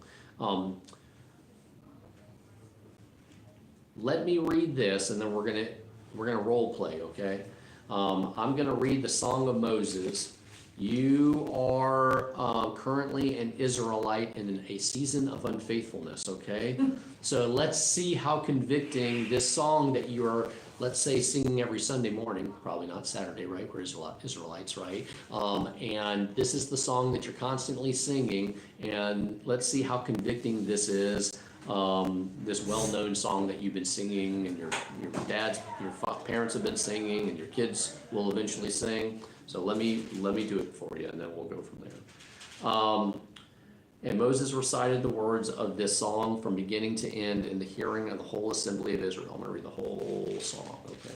Let me read this, and then we're gonna role play, okay? I'm gonna read the Song of Moses. You are currently an Israelite in a season of unfaithfulness, okay? So let's see how convicting this song that you are, let's say, singing every Sunday morning, probably not Saturday, right? We're Israelites, right? And this is the song that you're constantly singing, and let's see how convicting this is. This well-known song that you've been singing, and your parents have been singing, and your kids will eventually sing. So let me do it for you, and then we'll go from there. And Moses recited the words of this song from beginning to end in the hearing of the whole assembly of Israel. I'm going to read the whole song, okay?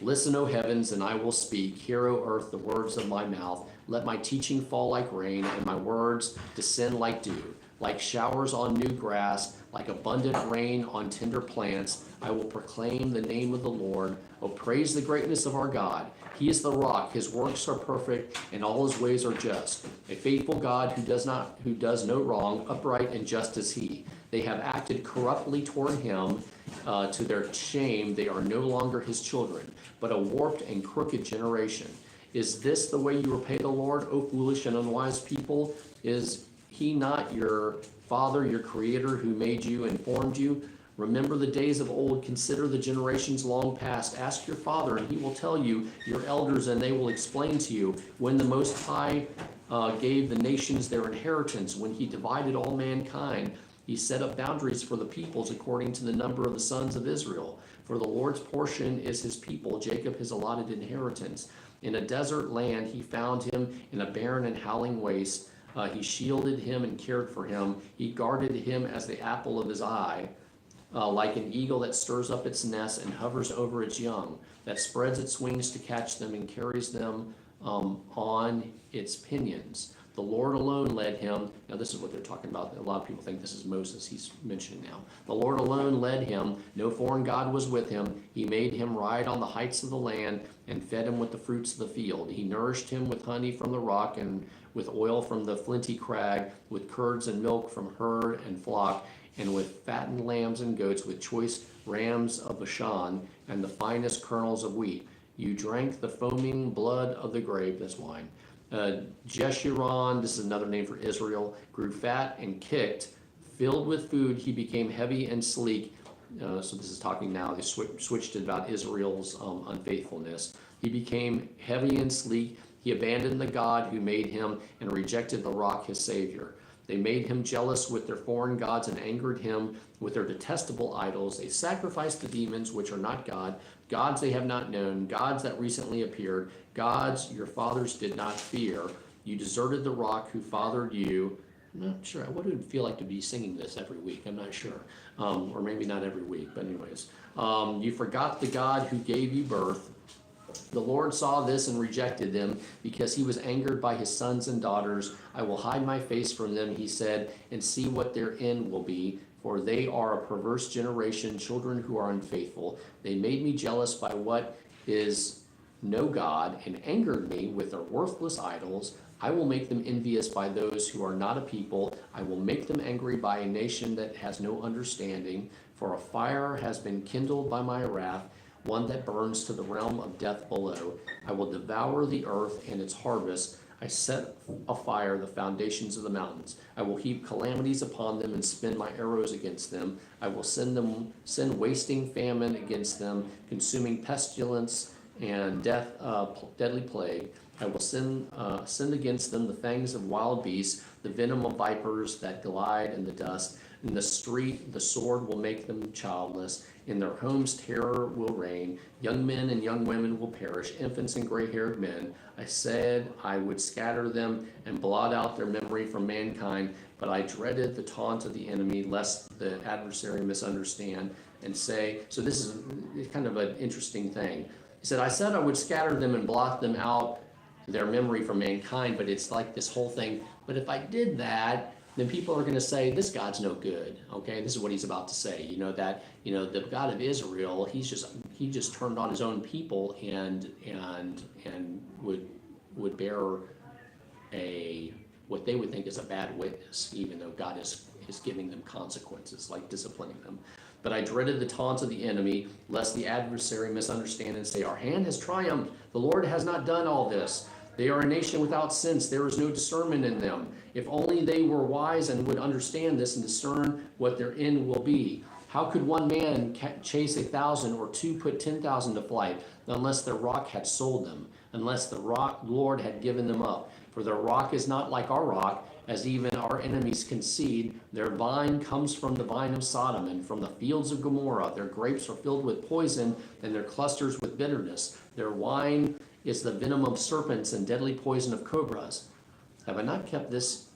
Listen, O heavens, and I will speak. Hear, O earth, the words of my mouth. Let my teaching fall like rain, and my words descend like dew. Like showers on new grass, like abundant rain on tender plants, I will proclaim the name of the Lord. Oh, praise the greatness of our God. He is the rock, his works are perfect, and all his ways are just. A faithful God who does no wrong, upright and just is he. They have acted corruptly toward him. To their shame, they are no longer his children, but a warped and crooked generation. Is this the way you repay the Lord, O foolish and unwise people? Is he not your father, your creator, who made you and formed you? Remember the days of old, consider the generations long past. Ask your father, and he will tell you, your elders, and they will explain to you, when the Most High gave the nations their inheritance, when he divided all mankind, he set up boundaries for the peoples according to the number of the sons of Israel. For the Lord's portion is his people, Jacob his allotted inheritance. In a desert land he found him, in a barren and howling waste. He shielded him and cared for him. He guarded him as the apple of his eye, like an eagle that stirs up its nest and hovers over its young, that spreads its wings to catch them and carries them on its pinions. The Lord alone led him. Now this is what they're talking about. A lot of people think this is Moses he's mentioning now. The Lord alone led him. No foreign god was with him. He made him ride on the heights of the land and fed him with the fruits of the field. He nourished him with honey from the rock and with oil from the flinty crag, with curds and milk from herd and flock, and with fattened lambs and goats, with choice rams of Bashan, and the finest kernels of wheat. You drank the foaming blood of the grape, that's wine. Jeshurun, this is another name for Israel, grew fat and kicked. Filled with food, he became heavy and sleek. So this is talking now, they switched it about Israel's unfaithfulness. He became heavy and sleek. He abandoned the God who made him and rejected the rock, his Savior. They made him jealous with their foreign gods and angered him with their detestable idols. They sacrificed to demons which are not God, gods they have not known, gods that recently appeared, gods your fathers did not fear. You deserted the rock who fathered you. I'm not sure. What would it feel like to be singing this every week? I'm not sure. Or maybe not every week, but anyways. You forgot the God who gave you birth. The Lord saw this and rejected them because he was angered by his sons and daughters. I will hide my face from them, he said, and see what their end will be. For they are a perverse generation, children who are unfaithful. They made me jealous by what is no God and angered me with their worthless idols. I will make them envious by those who are not a people. I will make them angry by a nation that has no understanding. For a fire has been kindled by my wrath, one that burns to the realm of death below. I will devour the earth and its harvest. I set afire the foundations of the mountains. I will heap calamities upon them and spin my arrows against them. I will send wasting famine against them, consuming pestilence and death, deadly plague. I will send against them the fangs of wild beasts, the venom of vipers that glide in the dust. In the street, the sword will make them childless. In their homes, terror will reign. Young men and young women will perish, infants and gray-haired men. I said I would scatter them and blot out their memory from mankind, but I dreaded the taunt of the enemy, lest the adversary misunderstand and say, so this is kind of an interesting thing. He said, I said I would scatter them and blot them out, their memory from mankind, but it's like this whole thing, but if I did that, then people are going to say, this God's no good, okay? This is what he's about to say, the God of Israel, he just turned on his own people and would bear what they would think is a bad witness, even though God is giving them consequences, like disciplining them. But I dreaded the taunts of the enemy, lest the adversary misunderstand and say, our hand has triumphed, the Lord has not done all this. They are a nation without sense. There is no discernment in them. If only they were wise and would understand this and discern what their end will be. How could one man chase 1,000 or two put 10,000 to flight unless their rock had sold them, unless the Lord had given them up? For their rock is not like our rock, as even our enemies concede. Their vine comes from the vine of Sodom and from the fields of Gomorrah. Their grapes are filled with poison and their clusters with bitterness. Their wine is the venom of serpents and deadly poison of cobras. Have I not kept this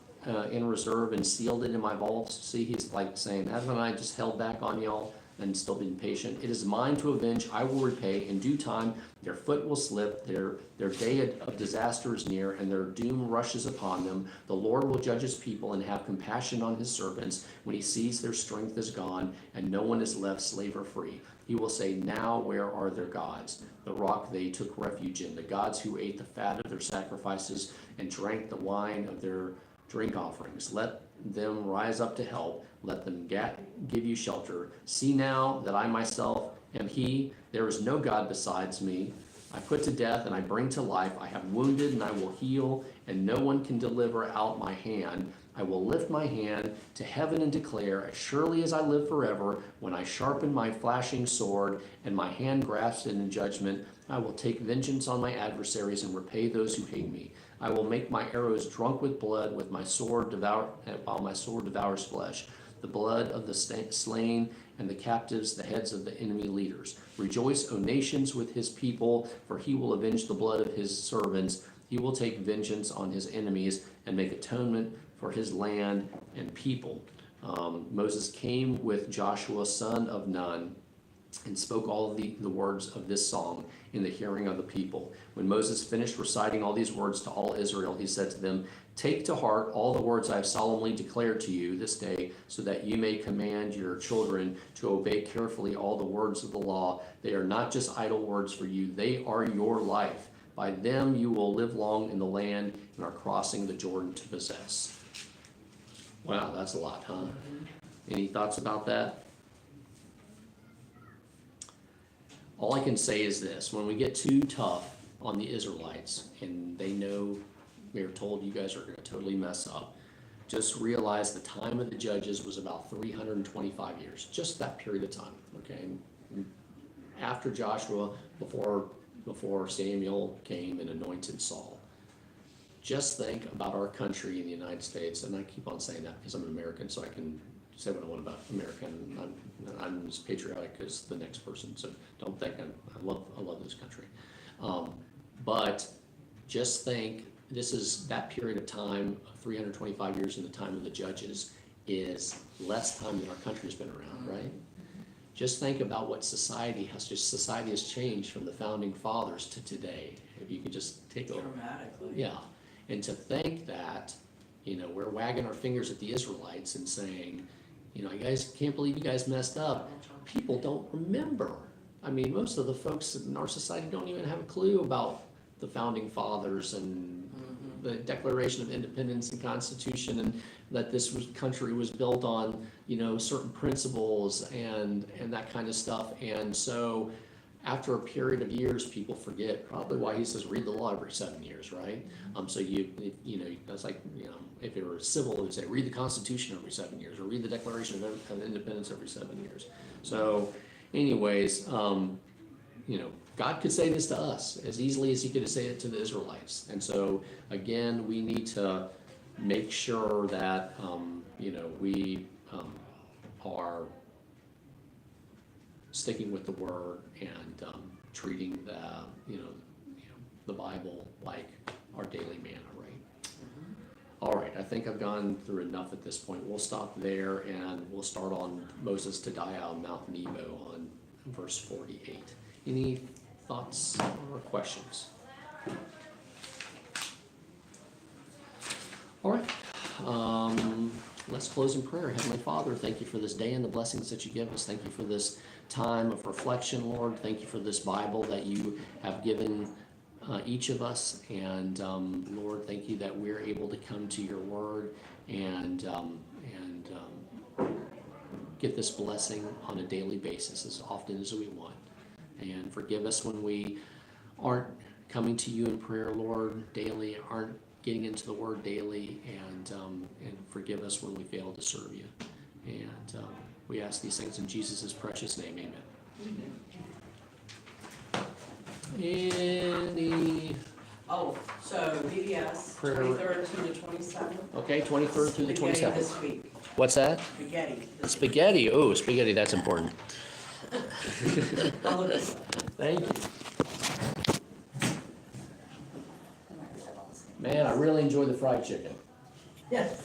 in reserve and sealed it in my vaults? See, he's like saying, haven't I just held back on y'all and still been patient? It is mine to avenge, I will repay. In due time, their foot will slip, their day of disaster is near, and their doom rushes upon them. The Lord will judge his people and have compassion on his servants when he sees their strength is gone and no one is left slave or free. He will say, now where are their gods? The rock they took refuge in, the gods who ate the fat of their sacrifices and drank the wine of their drink offerings. Let them rise up to help. Let them give you shelter. See now that I myself am he. There is no God besides me. I put to death and I bring to life. I have wounded and I will heal, and no one can deliver out my hand. I will lift my hand to heaven and declare, as surely as I live forever, when I sharpen my flashing sword and my hand grasps it in judgment, I will take vengeance on my adversaries and repay those who hate me. I will make my arrows drunk with blood, while my sword devours flesh, the blood of the slain and the captives, the heads of the enemy leaders. Rejoice, O nations, with his people, for he will avenge the blood of his servants. He will take vengeance on his enemies and make atonement for his land and people. Moses came with Joshua, son of Nun, and spoke all of the words of this song in the hearing of the people. When Moses finished reciting all these words to all Israel, he said to them, "Take to heart all the words I have solemnly declared to you this day, so that you may command your children to obey carefully all the words of the law. They are not just idle words for you, they are your life. By them you will live long in the land and are crossing the Jordan to possess." Wow, that's a lot, huh? Any thoughts about that? All I can say is this: when we get too tough on the Israelites and they know we are told you guys are going to totally mess up, just realize the time of the judges was about 325 years, just that period of time, okay? After Joshua, before Samuel came and anointed Saul. Just think about our country in the United States, and I keep on saying that because I'm an American, so I can say what I want about America, and I'm as patriotic as the next person, so don't think I love this country. But just think, this is that period of time, 325 years in the time of the judges, is less time than our country's been around, right? Just think about what society has changed from the founding fathers to today. If you could just take over. Dramatically. Yeah, and to think that, we're wagging our fingers at the Israelites and saying, I guys can't believe you guys messed up. People don't remember. I mean, most of the folks in our society don't even have a clue about the founding fathers and the Declaration of Independence and Constitution, and that this country was built on, certain principles and that kind of stuff. And so after a period of years, people forget, probably why he says read the law every 7 years, right? So that's like, if it were civil, it would say read the Constitution every 7 years, or read the Declaration of Independence every 7 years. So anyways, God could say this to us as easily as he could say it to the Israelites. And so again, we need to make sure that, we are sticking with the word and treating the Bible like our daily manna, right? All right, I think I've gone through enough at this point. We'll stop there and we'll start on Moses to die on Mount Nebo on verse 48. Any thoughts or questions? All right, let's close in prayer. Heavenly Father, thank you for this day and the blessings that you give us. Thank you for this time of reflection, Lord. Thank you for this Bible that you have given each of us. And Lord, thank you that we're able to come to your word and get this blessing on a daily basis as often as we want. And forgive us when we aren't coming to you in prayer, Lord, daily, aren't getting into the word daily, and forgive us when we fail to serve you. And we ask these things in Jesus' precious name, amen. Any So VBS, Prayer. 23rd through the 27th. Okay, 23rd through the Spaghetti 27th. this week. What's that? Spaghetti. Spaghetti. Oh, spaghetti, that's important. I'll look at Thank you. Man, I really enjoy the fried chicken. Yes.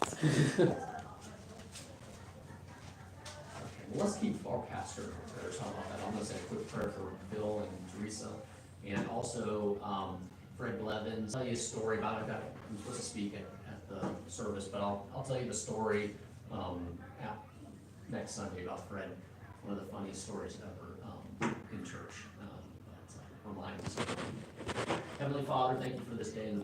Let's keep our pastor prayers. How about that? I'm gonna say a quick prayer for Bill and Teresa, and also Fred Blevins. I'll tell you a story about it. I'm supposed to speak at the service, but I'll tell you the story next Sunday about Fred. One of the funniest stories ever in church. Remind us. Heavenly Father, thank you for this day and the blessing.